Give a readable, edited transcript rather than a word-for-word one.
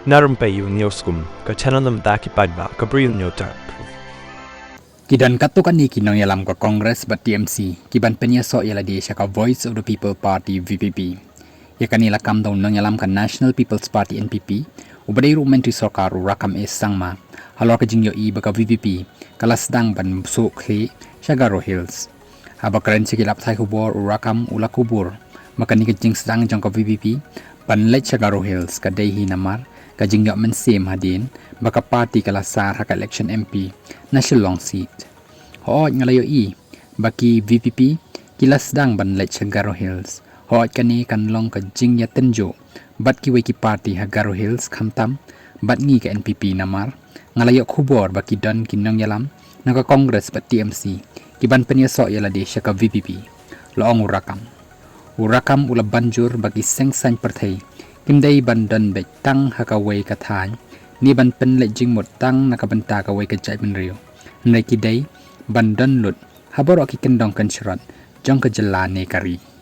Narum payu nioskum, ka chananam daki padba, ka bril nyotar. Kidan katukan ni kinong yalam ka Congress ba TMC, kiban penyaso yala di siya ka Voice of the People Party VPP. Ya kanila kam daw nong yalam ka National People's Party NPP, ubaday rumentri sorkaru rakam sangma, halor ka jingyo i baka VPP, kalasdang ban sukhi, Shagaro Hills. Haba karen sikilap tay kubor urakam ulakubur, makani ka jing sedang jang ka VPP, banlet Shagaro Hills ka dehi namar, ka jingyo mensim hadin, baka party kalasar haka election MP, na long seat. Hoot ngalayo i, baki VPP, kilasdang banlet Shagaro Hills, hoot kani kanlong ka jingya tenjo, bat ki weki party Hagaro Hills kamtam, bat ngi ka NPP namar, ngalayo kubor baki don kinong yalam, naga Congress bat TMC, kiban penyaso yala di siya ka VPP, loong urakam. Urakam ula banjur bagi sengsan pertay, kimday bandan bet tang hakaway kathan, ni ban penlet jing mot tang nakabanta kaway kajay penrio. Nai kiday bandan lut, habaro ki kendong kan syarat, jong kajala ne kari.